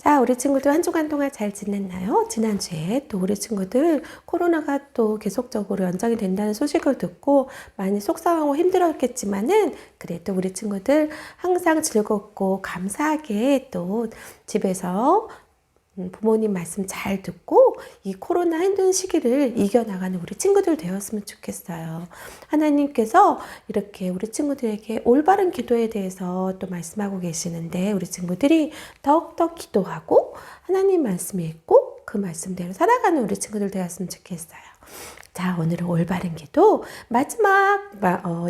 자, 우리 친구들 한 주간 동안 잘 지냈나요? 지난주에 또 우리 친구들 코로나가 또 계속적으로 연장이 된다는 소식을 듣고 많이 속상하고 힘들었겠지만은 그래도 우리 친구들 항상 즐겁고 감사하게 또 집에서 부모님 말씀 잘 듣고 이 코로나 힘든 시기를 이겨나가는 우리 친구들 되었으면 좋겠어요. 하나님께서 이렇게 우리 친구들에게 올바른 기도에 대해서 또 말씀하고 계시는데 우리 친구들이 더욱더 기도하고 하나님 말씀 읽고 그 말씀대로 살아가는 우리 친구들 되었으면 좋겠어요. 자, 오늘은 올바른 기도 마지막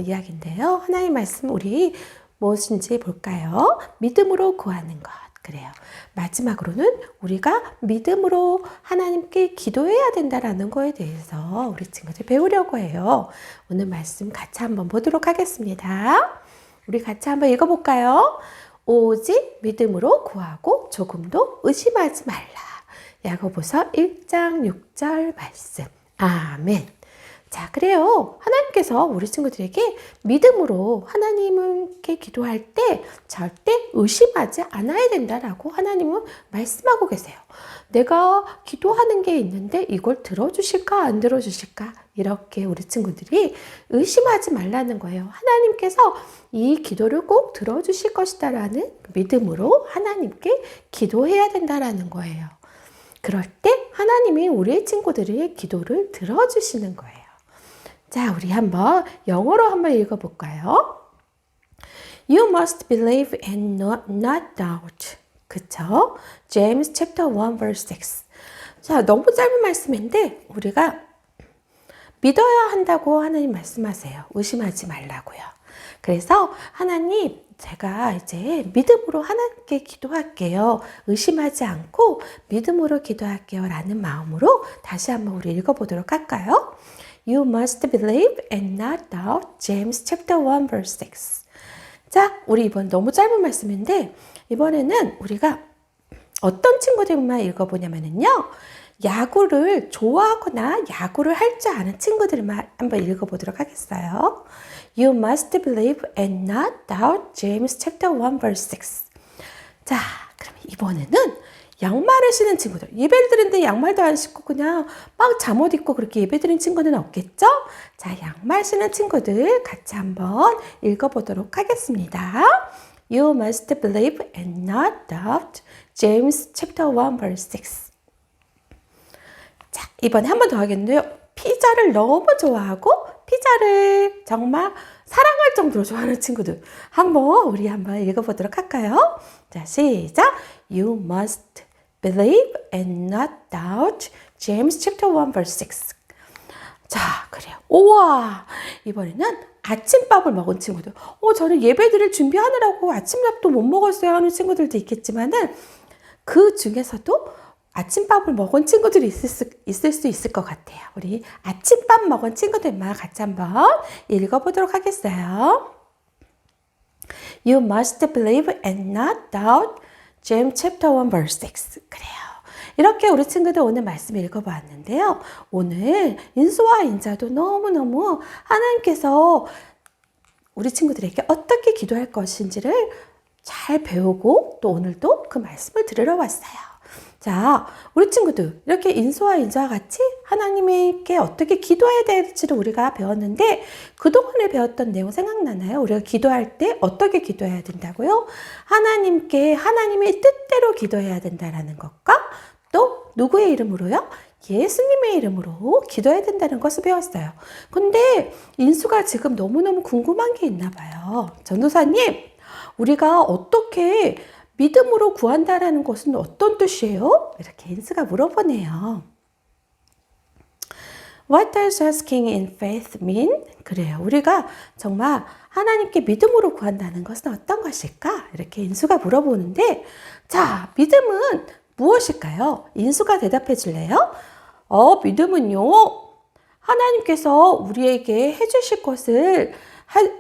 이야기인데요. 하나님 말씀 우리 무엇인지 볼까요? 믿음으로 구하는 것. 그래요. 마지막으로는 우리가 믿음으로 하나님께 기도해야 된다라는 거에 대해서 우리 친구들 배우려고 해요. 오늘 말씀 같이 한번 보도록 하겠습니다. 우리 같이 한번 읽어볼까요? 오직 믿음으로 구하고 조금도 의심하지 말라. 야고보서 1장 6절 말씀. 아멘. 자, 그래요. 하나님께서 우리 친구들에게 믿음으로 하나님께 기도할 때 절대 의심하지 않아야 된다라고 하나님은 말씀하고 계세요. 내가 기도하는 게 있는데 이걸 들어주실까 안 들어주실까? 이렇게 우리 친구들이 의심하지 말라는 거예요. 하나님께서 이 기도를 꼭 들어주실 것이다라는 믿음으로 하나님께 기도해야 된다라는 거예요. 그럴 때 하나님이 우리 친구들의 기도를 들어주시는 거예요. 자, 우리 한번 영어로 한번 읽어볼까요? You must believe and not doubt. 그쵸? James chapter 1 verse 6. 자, 너무 짧은 말씀인데 우리가 믿어야 한다고 하나님 말씀하세요. 의심하지 말라고요. 그래서 하나님, 제가 이제 믿음으로 하나님께 기도할게요. 의심하지 않고 믿음으로 기도할게요. 라는 마음으로 다시 한번 우리 읽어보도록 할까요? You must believe and not doubt. James chapter 1 verse 6. 자, 우리 이번 너무 짧은 말씀인데 이번에는 우리가 어떤 친구들만 읽어보냐면요. 야구를 좋아하거나 야구를 할 줄 아는 친구들만 한번 읽어보도록 하겠어요. You must believe and not doubt. James chapter 1 verse 6. 자, 그럼 이번에는 양말을 신은 친구들. 예배를 드리는데 양말도 안 신고 그냥 막 잠옷 입고 그렇게 예배 드리는 친구는 없겠죠? 자, 양말 신은 친구들 같이 한번 읽어보도록 하겠습니다. You must believe and not doubt. James chapter 1 verse 6. 자, 이번에 한 번 더 하겠는데요. 피자를 너무 좋아하고 피자를 정말 사랑할 정도로 좋아하는 친구들. 우리 한번 읽어보도록 할까요? 자, 시작. You must believe and not doubt. James chapter 1 verse 6. 자, 그래요. 우와! 이번에는 아침밥을 먹은 친구들. 저는 예배드릴 준비하느라고 아침밥도 못 먹었어요 하는 친구들도 있겠지만은 그 중에서도 아침밥을 먹은 친구들이 있을 수 있을 것 같아요. 우리 아침밥 먹은 친구들만 같이 한번 읽어보도록 하겠어요. You must believe and not doubt. James chapter 1 verse 6. 그래요. 이렇게 우리 친구들 오늘 말씀 읽어봤는데요. 오늘 인수와 인자도 너무너무 하나님께서 우리 친구들에게 어떻게 기도할 것인지를 잘 배우고 또 오늘도 그 말씀을 들으러 왔어요. 자, 우리 친구들 이렇게 인수와 인자와 같이 하나님께 어떻게 기도해야 될지를 우리가 배웠는데 그동안에 배웠던 내용 생각나나요? 우리가 기도할 때 어떻게 기도해야 된다고요? 하나님의 뜻대로 기도해야 된다는 것과 또 누구의 이름으로요? 예수님의 이름으로 기도해야 된다는 것을 배웠어요. 근데 인수가 지금 너무너무 궁금한 게 있나 봐요. 전도사님, 우리가 어떻게 믿음으로 구한다라는 것은 어떤 뜻이에요? 이렇게 인수가 물어보네요. What does asking in faith mean? 그래요. 우리가 정말 하나님께 믿음으로 구한다는 것은 어떤 것일까? 이렇게 인수가 물어보는데, 자, 믿음은 무엇일까요? 인수가 대답해 줄래요? 믿음은요, 하나님께서 우리에게 해주실 것을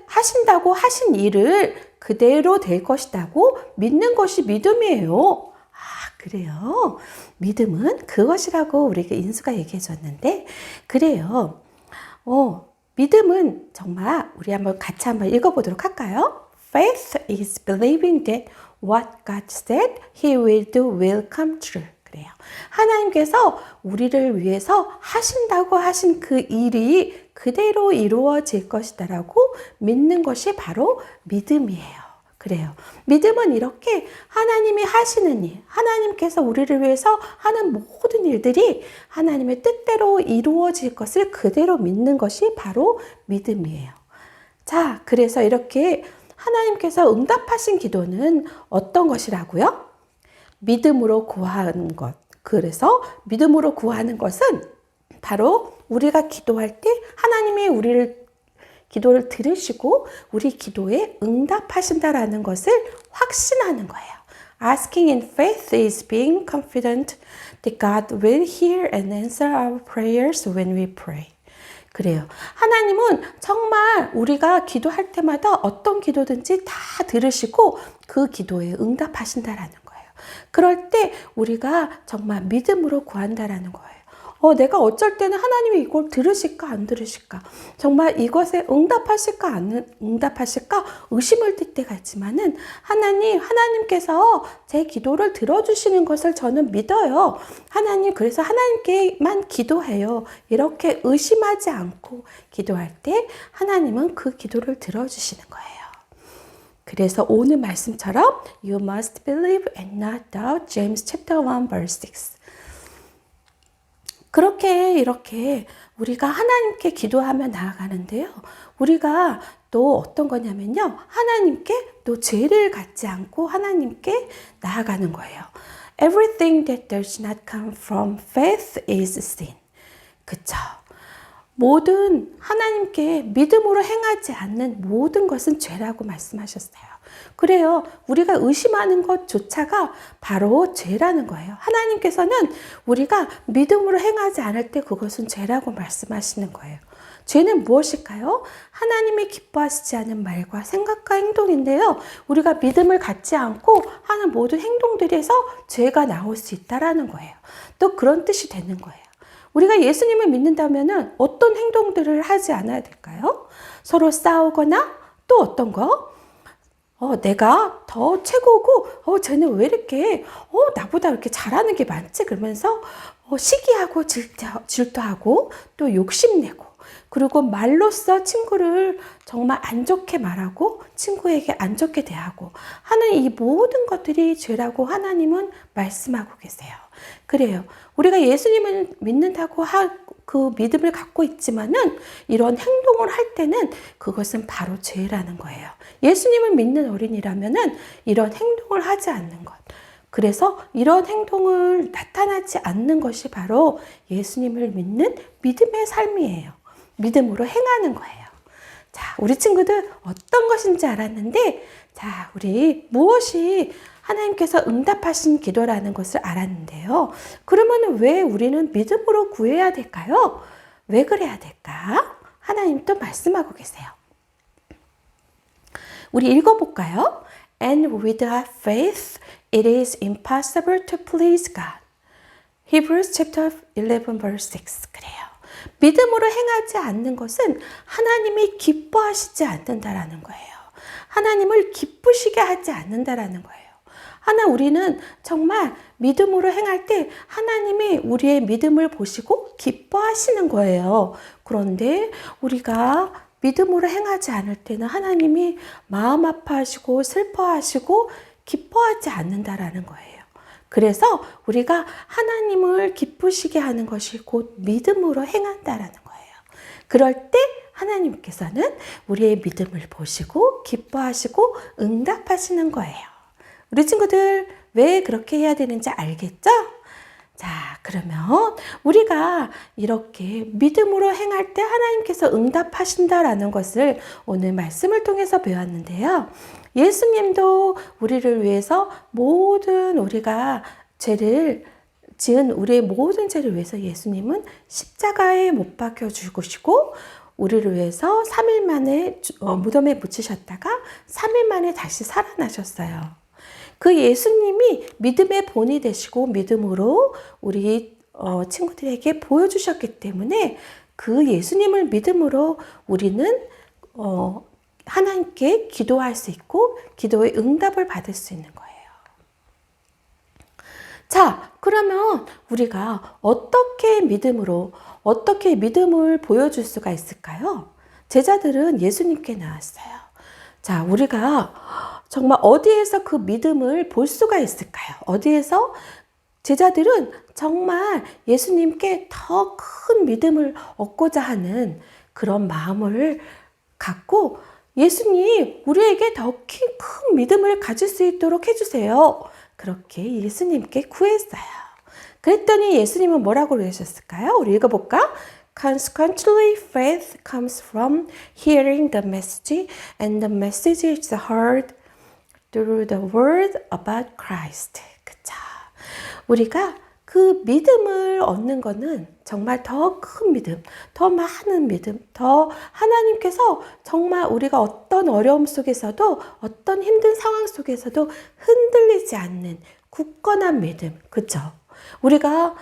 하신다고 하신 일을 그대로 될 것이라고 믿는 것이 믿음이에요. 그래요. 믿음은 그것이라고 우리에게 인수가 얘기해 줬는데, 그래요. 믿음은 정말 우리 같이 한번 읽어보도록 할까요? Faith is believing that what God said He will do will come true. 그래요. 하나님께서 우리를 위해서 하신다고 하신 그 일이 그대로 이루어질 것이다라고 믿는 것이 바로 믿음이에요. 그래요. 믿음은 이렇게 하나님이 하시는 일, 하나님께서 우리를 위해서 하는 모든 일들이 하나님의 뜻대로 이루어질 것을 그대로 믿는 것이 바로 믿음이에요. 자, 그래서 이렇게 하나님께서 응답하신 기도는 어떤 것이라고요? 믿음으로 구하는 것. 그래서 믿음으로 구하는 것은 바로 우리가 기도할 때 하나님이 우리를 기도를 들으시고 우리 기도에 응답하신다라는 것을 확신하는 거예요. Asking in faith is being confident that God will hear and answer our prayers when we pray. 그래요. 하나님은 정말 우리가 기도할 때마다 어떤 기도든지 다 들으시고 그 기도에 응답하신다라는 거예요. 그럴 때 우리가 정말 믿음으로 구한다라는 거예요. 내가 어쩔 때는 하나님이 이걸 들으실까 안 들으실까, 정말 이것에 응답하실까 안 응답하실까 의심을 들 때가 있지만은 하나님께서 제 기도를 들어주시는 것을 저는 믿어요. 그래서 하나님께만 기도해요. 이렇게 의심하지 않고 기도할 때 하나님은 그 기도를 들어주시는 거예요. 그래서 오늘 말씀처럼 You must believe and not doubt. James chapter 1 verse 6. 이렇게 우리가 하나님께 기도하며 나아가는데요. 우리가 또 어떤 거냐면요. 하나님께 또 죄를 갖지 않고 하나님께 나아가는 거예요. Everything that does not come from faith is sin. 그쵸? 모든 하나님께 믿음으로 행하지 않는 모든 것은 죄라고 말씀하셨어요. 그래요. 우리가 의심하는 것조차가 바로 죄라는 거예요. 하나님께서는 우리가 믿음으로 행하지 않을 때 그것은 죄라고 말씀하시는 거예요. 죄는 무엇일까요? 하나님이 기뻐하시지 않은 말과 생각과 행동인데요. 우리가 믿음을 갖지 않고 하는 모든 행동들에서 죄가 나올 수 있다라는 거예요. 또 그런 뜻이 되는 거예요. 우리가 예수님을 믿는다면 어떤 행동들을 하지 않아야 될까요? 서로 싸우거나 또 어떤 거? 내가 더 최고고, 쟤는 왜 이렇게, 나보다 이렇게 잘하는 게 많지? 그러면서, 시기하고 질투하고, 또 욕심내고, 그리고 말로써 친구를 정말 안 좋게 말하고, 친구에게 안 좋게 대하고 하는 이 모든 것들이 죄라고 하나님은 말씀하고 계세요. 그래요. 우리가 예수님을 믿는다고 그 믿음을 갖고 있지만은 이런 행동을 할 때는 그것은 바로 죄라는 거예요. 예수님을 믿는 어린이라면은 이런 행동을 하지 않는 것. 그래서 이런 행동을 나타나지 않는 것이 바로 예수님을 믿는 믿음의 삶이에요. 믿음으로 행하는 거예요. 자, 우리 친구들 어떤 것인지 알았는데, 자, 우리 무엇이 하나님께서 응답하신 기도라는 것을 알았는데요. 그러면 왜 우리는 믿음으로 구해야 될까요? 왜 그래야 될까? 하나님 또 말씀하고 계세요. 우리 읽어볼까요? And without faith, it is impossible to please God. Hebrews chapter 11 verse 6. 그래요. 믿음으로 행하지 않는 것은 하나님이 기뻐하시지 않는다라는 거예요. 하나님을 기쁘시게 하지 않는다라는 거예요. 우리는 정말 믿음으로 행할 때 하나님이 우리의 믿음을 보시고 기뻐하시는 거예요. 그런데 우리가 믿음으로 행하지 않을 때는 하나님이 마음 아파하시고 슬퍼하시고 기뻐하지 않는다라는 거예요. 그래서 우리가 하나님을 기쁘시게 하는 것이 곧 믿음으로 행한다라는 거예요. 그럴 때 하나님께서는 우리의 믿음을 보시고 기뻐하시고 응답하시는 거예요. 우리 친구들 왜 그렇게 해야 되는지 알겠죠? 자, 그러면 우리가 이렇게 믿음으로 행할 때 하나님께서 응답하신다라는 것을 오늘 말씀을 통해서 배웠는데요. 예수님도 우리를 위해서 모든 우리가 지은 우리의 모든 죄를 위해서 예수님은 십자가에 못 박혀 죽으시고 우리를 위해서 3일 만에 무덤에 묻히셨다가 3일 만에 다시 살아나셨어요. 그 예수님이 믿음의 본이 되시고 믿음으로 우리 친구들에게 보여주셨기 때문에 그 예수님을 믿음으로 우리는 하나님께 기도할 수 있고 기도의 응답을 받을 수 있는 거예요. 자, 그러면 우리가 어떻게 믿음을 보여줄 수가 있을까요? 제자들은 예수님께 나왔어요. 자, 우리가 정말 어디에서 그 믿음을 볼 수가 있을까요? 어디에서? 제자들은 정말 예수님께 더 큰 믿음을 얻고자 하는 그런 마음을 갖고, 예수님, 우리에게 더 큰 믿음을 가질 수 있도록 해주세요. 그렇게 예수님께 구했어요. 그랬더니 예수님은 뭐라고 그러셨을까요? 우리 읽어볼까? Consequently, faith comes from hearing the message, and the message is heard through the word about Christ. 그쵸? 우리가 그 믿음을 얻는 거는 정말 더 큰 믿음, 더 많은 믿음, 더 하나님께서 정말 우리가 어떤 어려움 속에서도, 어떤 힘든 상황 속에서도 흔들리지 않는 굳건한 믿음. 그쵸? 우리가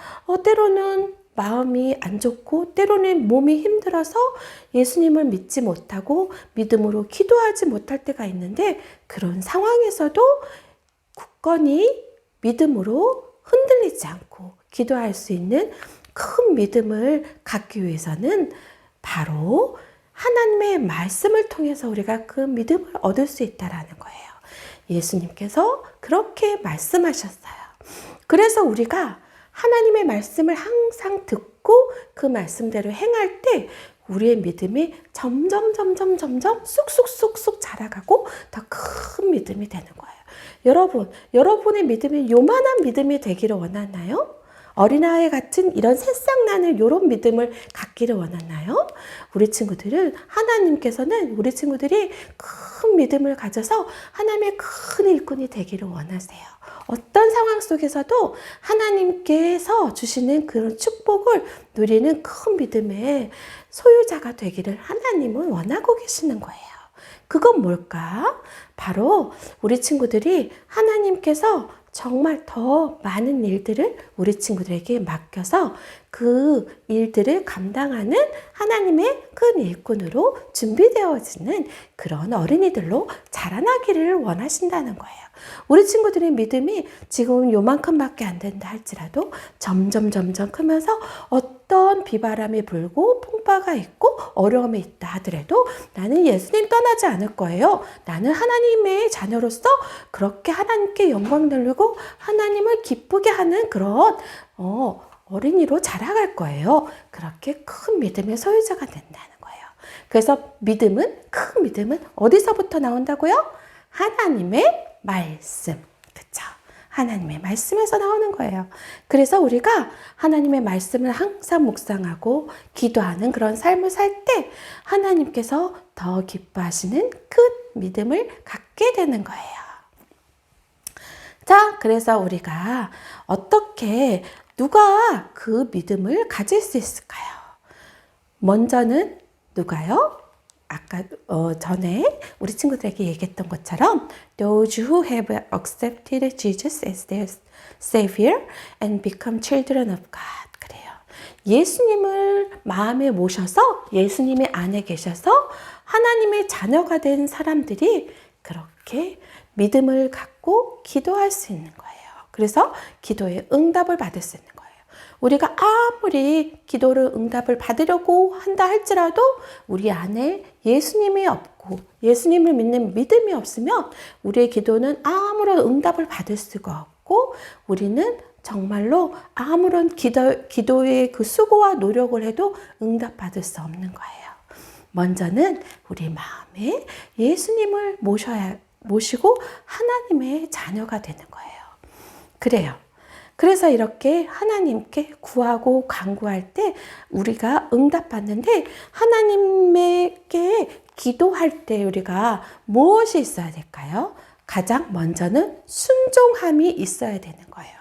때로는 마음이 안 좋고 때로는 몸이 힘들어서 예수님을 믿지 못하고 믿음으로 기도하지 못할 때가 있는데, 그런 상황에서도 굳건히 믿음으로 흔들리지 않고 기도할 수 있는 큰 믿음을 갖기 위해서는 바로 하나님의 말씀을 통해서 우리가 그 믿음을 얻을 수 있다는 거예요. 예수님께서 그렇게 말씀하셨어요. 그래서 우리가 하나님의 말씀을 항상 듣고 그 말씀대로 행할 때 우리의 믿음이 점점 쑥쑥 자라가고 더 큰 믿음이 되는 거예요. 여러분의 믿음이 요만한 믿음이 되기를 원하나요? 어린아이 같은 이런 새싹나는 이런 믿음을 갖기를 원하나요? 하나님께서는 우리 친구들이 큰 믿음을 가져서 하나님의 큰 일꾼이 되기를 원하세요. 어떤 상황 속에서도 하나님께서 주시는 그런 축복을 누리는 큰 믿음의 소유자가 되기를 하나님은 원하고 계시는 거예요. 그건 뭘까? 바로 우리 친구들이 하나님께서 정말 더 많은 일들을 우리 친구들에게 맡겨서 그 일들을 감당하는 하나님의 큰 일꾼으로 준비되어지는 그런 어린이들로 자라나기를 원하신다는 거예요. 우리 친구들의 믿음이 지금 요만큼밖에 안 된다 할지라도 점점 크면서 어떤 비바람이 불고 풍파가 있고 어려움이 있다 하더라도 나는 예수님 떠나지 않을 거예요. 나는 하나님의 자녀로서 그렇게 하나님께 영광 돌리고 하나님을 기쁘게 하는 그런 어린이로 자라갈 거예요. 그렇게 큰 믿음의 소유자가 된다는 거예요. 그래서 큰 믿음은 어디서부터 나온다고요? 하나님의 말씀. 그쵸? 하나님의 말씀에서 나오는 거예요. 그래서 우리가 하나님의 말씀을 항상 묵상하고 기도하는 그런 삶을 살 때 하나님께서 더 기뻐하시는 큰 믿음을 갖게 되는 거예요. 자, 그래서 우리가 누가 그 믿음을 가질 수 있을까요? 먼저는 누가요? 아까 전에 우리 친구들에게 얘기했던 것처럼 Those who have accepted Jesus as their Savior and become children of God. 그래요. 예수님을 마음에 모셔서 예수님의 안에 계셔서 하나님의 자녀가 된 사람들이 그렇게 믿음을 갖고 기도할 수 있는 거예요. 그래서 기도에 응답을 받을 수 있는 거예요. 우리가 아무리 기도를 응답을 받으려고 한다 할지라도 우리 안에 예수님이 없고 예수님을 믿는 믿음이 없으면 우리의 기도는 아무런 응답을 받을 수가 없고 우리는 정말로 아무런 기도의 그 수고와 노력을 해도 응답받을 수 없는 거예요. 먼저는 우리 마음에 예수님을 모시고 하나님의 자녀가 되는 거예요. 그래요. 그래서 이렇게 하나님께 구하고 간구할 때 우리가 응답받는데 하나님께 기도할 때 우리가 무엇이 있어야 될까요? 가장 먼저는 순종함이 있어야 되는 거예요.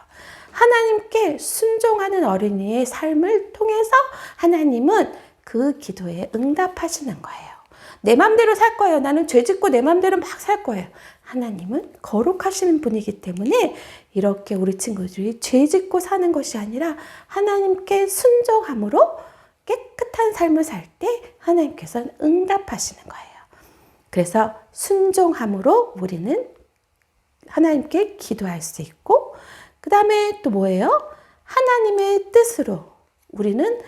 하나님께 순종하는 어린이의 삶을 통해서 하나님은 그 기도에 응답하시는 거예요. 내 맘대로 살 거예요. 나는 죄 짓고 내 맘대로 막 살 거예요. 하나님은 거룩하시는 분이기 때문에 이렇게 우리 친구들이 죄 짓고 사는 것이 아니라 하나님께 순종함으로 깨끗한 삶을 살 때 하나님께서는 응답하시는 거예요. 그래서 순종함으로 우리는 하나님께 기도할 수 있고 그 다음에 또 뭐예요? 하나님의 뜻으로 우리는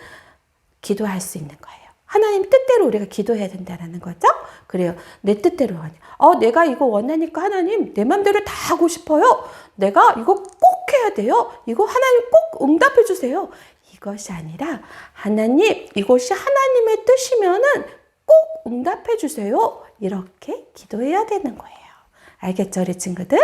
기도할 수 있는 거예요. 하나님 뜻대로 우리가 기도해야 된다는 거죠. 그래요. 내 뜻대로 하냐. 내가 이거 원하니까 하나님 내 맘대로 다 하고 싶어요. 내가 이거 꼭 해야 돼요. 이거 하나님 꼭 응답해 주세요. 이것이 아니라 하나님 이것이 하나님의 뜻이면은 꼭 응답해 주세요. 이렇게 기도해야 되는 거예요. 알겠죠, 우리 친구들?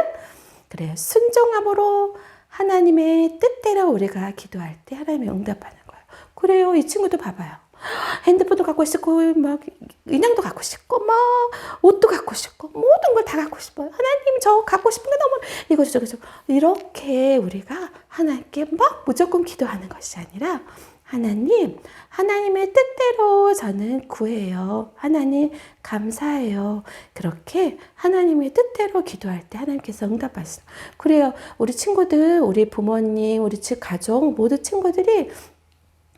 그래요. 순종함으로 하나님의 뜻대로 우리가 기도할 때 하나님이 응답하는 거예요. 그래요. 이 친구도 봐봐요. 핸드폰도 갖고 싶고 막 인형도 갖고 싶고 막 옷도 갖고 싶고 모든 걸 다 갖고 싶어요. 하나님 저 갖고 싶은 게 너무 이거 저거 이렇게 우리가 하나님께 막 무조건 기도하는 것이 아니라 하나님의 뜻대로 저는 구해요. 하나님 감사해요. 그렇게 하나님의 뜻대로 기도할 때 하나님께서 응답하시죠. 그래요. 우리 친구들, 우리 부모님, 우리 가족 모두 친구들이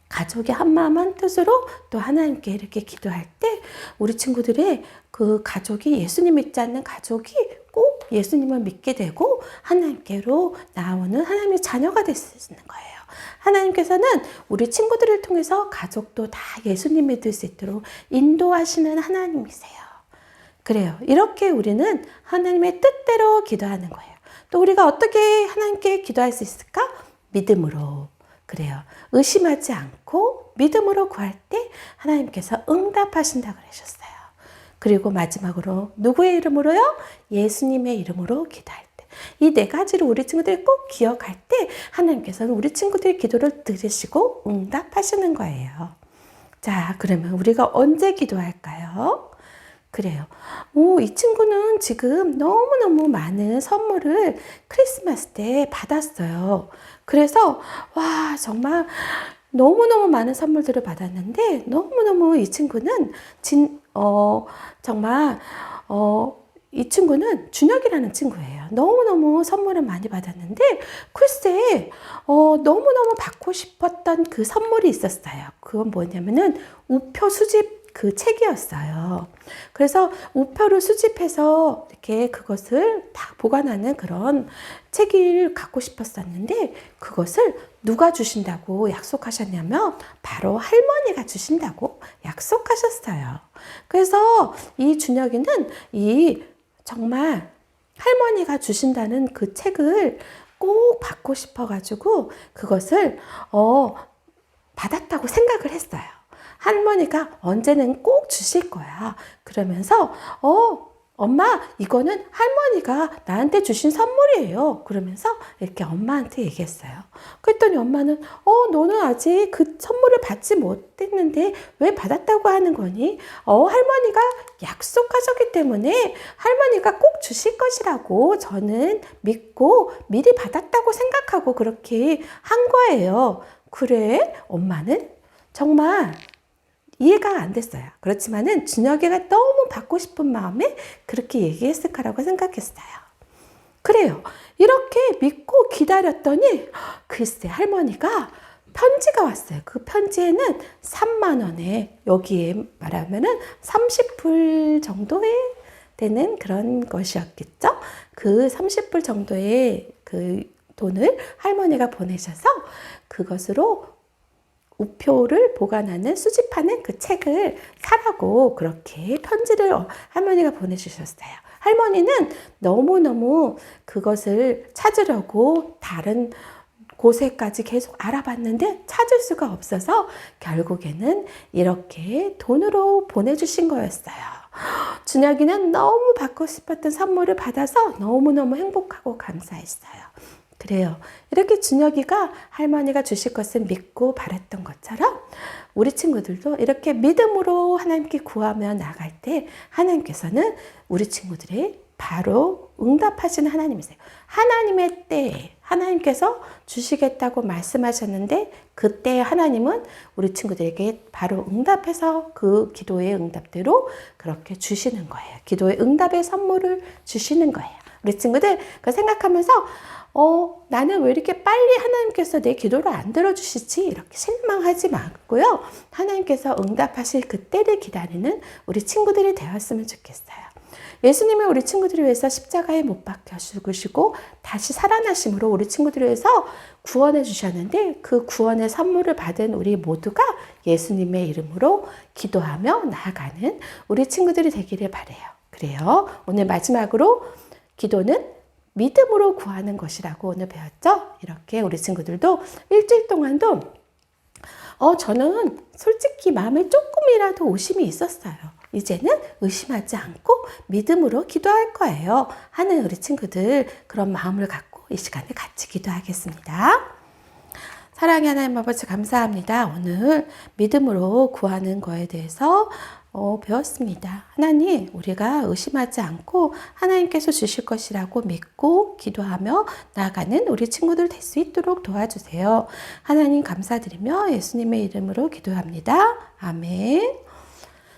가족이 한마음 한뜻으로 또 하나님께 이렇게 기도할 때 우리 친구들의 그 가족이 예수님 믿지 않는 가족이 꼭 예수님을 믿게 되고 하나님께로 나오는 하나님의 자녀가 될 수 있는 거예요. 하나님께서는 우리 친구들을 통해서 가족도 다 예수님 믿을 수 있도록 인도하시는 하나님이세요. 그래요. 이렇게 우리는 하나님의 뜻대로 기도하는 거예요. 또 우리가 어떻게 하나님께 기도할 수 있을까? 믿음으로. 그래요. 의심하지 않고 믿음으로 구할 때 하나님께서 응답하신다 그러셨어요. 그리고 마지막으로 누구의 이름으로요? 예수님의 이름으로 기도할 때. 이 네 가지를 우리 친구들이 꼭 기억할 때 하나님께서는 우리 친구들의 기도를 들으시고 응답하시는 거예요. 자, 그러면 우리가 언제 기도할까요? 그래요. 이 친구는 지금 너무너무 많은 선물을 크리스마스 때 받았어요. 그래서 정말 너무너무 많은 선물들을 받았는데 너무너무 이 친구는 정말 이 친구는 준혁이라는 친구예요. 너무너무 선물을 많이 받았는데 글쎄 너무너무 받고 싶었던 그 선물이 있었어요. 그건 뭐냐면은 우표 수집 그 책이었어요. 그래서 우표를 수집해서 이렇게 그것을 다 보관하는 그런 책을 갖고 싶었었는데 그것을 누가 주신다고 약속하셨냐면 바로 할머니가 주신다고 약속하셨어요. 그래서 이 준혁이는 정말 할머니가 주신다는 그 책을 꼭 받고 싶어가지고 그것을 받았다고 생각을 했어요. 할머니가 언제는 꼭 주실 거야. 그러면서 엄마 이거는 할머니가 나한테 주신 선물이에요. 그러면서 이렇게 엄마한테 얘기했어요. 그랬더니 엄마는 너는 아직 그 선물을 받지 못했는데 왜 받았다고 하는 거니? 할머니가 약속하셨기 때문에 할머니가 꼭 주실 것이라고 저는 믿고 미리 받았다고 생각하고 그렇게 한 거예요. 그래? 엄마는 정말 이해가 안 됐어요. 그렇지만은 준혁이가 너무 받고 싶은 마음에 그렇게 얘기했을 거라고 생각했어요. 그래요. 이렇게 믿고 기다렸더니 글쎄 할머니가 편지가 왔어요. 그 편지에는 3만 원에 여기에 말하면은 30불 정도에 되는 그런 것이었겠죠. 그 30불 정도의 그 돈을 할머니가 보내셔서 그것으로 우표를 보관하는 수집하는 그 책을 사라고 그렇게 편지를 할머니가 보내주셨어요. 할머니는 너무너무 그것을 찾으려고 다른 곳에까지 계속 알아봤는데 찾을 수가 없어서 결국에는 이렇게 돈으로 보내주신 거였어요. 준혁이는 너무 받고 싶었던 선물을 받아서 너무너무 행복하고 감사했어요. 그래요. 이렇게 준혁이가 할머니가 주실 것을 믿고 바랐던 것처럼 우리 친구들도 이렇게 믿음으로 하나님께 구하며 나갈 때 하나님께서는 우리 친구들의 바로 응답하시는 하나님이세요. 하나님의 때에 하나님께서 주시겠다고 말씀하셨는데 그때 하나님은 우리 친구들에게 바로 응답해서 그 기도의 응답대로 그렇게 주시는 거예요. 기도의 응답의 선물을 주시는 거예요. 우리 친구들 그 생각하면서 나는 왜 이렇게 빨리 하나님께서 내 기도를 안 들어주시지? 이렇게 실망하지 말고요. 하나님께서 응답하실 그때를 기다리는 우리 친구들이 되었으면 좋겠어요. 예수님이 우리 친구들을 위해서 십자가에 못 박혀 죽으시고 다시 살아나심으로 우리 친구들을 위해서 구원해 주셨는데 그 구원의 선물을 받은 우리 모두가 예수님의 이름으로 기도하며 나아가는 우리 친구들이 되기를 바라요. 그래요. 오늘 마지막으로 기도는 믿음으로 구하는 것이라고 오늘 배웠죠? 이렇게 우리 친구들도 일주일 동안도 저는 솔직히 마음에 조금이라도 의심이 있었어요. 이제는 의심하지 않고 믿음으로 기도할 거예요. 하는 우리 친구들 그런 마음을 갖고 이 시간에 같이 기도하겠습니다. 사랑의 하나님 아버지 감사합니다. 오늘 믿음으로 구하는 거에 대해서 배웠습니다. 하나님, 우리가 의심하지 않고 하나님께서 주실 것이라고 믿고 기도하며 나아가는 우리 친구들 될 수 있도록 도와주세요. 하나님 감사드리며 예수님의 이름으로 기도합니다. 아멘.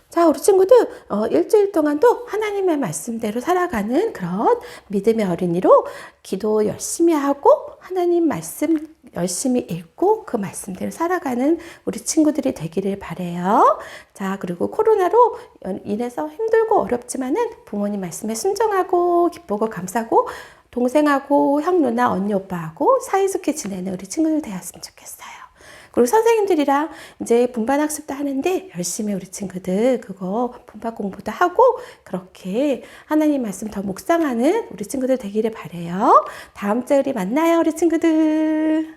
자, 우리 친구들 일주일 동안도 하나님의 말씀대로 살아가는 그런 믿음의 어린이로 기도 열심히 하고 하나님 말씀 열심히 읽고 그 말씀대로 살아가는 우리 친구들이 되기를 바라요. 자, 그리고 코로나로 인해서 힘들고 어렵지만은 부모님 말씀에 순종하고 기쁘고 감사고 동생하고 형 누나 언니 오빠하고 사이좋게 지내는 우리 친구들 되었으면 좋겠어요. 그리고 선생님들이랑 이제 분반 학습도 하는데 열심히 우리 친구들 그거 분반 공부도 하고 그렇게 하나님 말씀 더 묵상하는 우리 친구들 되기를 바라요. 다음 주에 우리 만나요, 우리 친구들.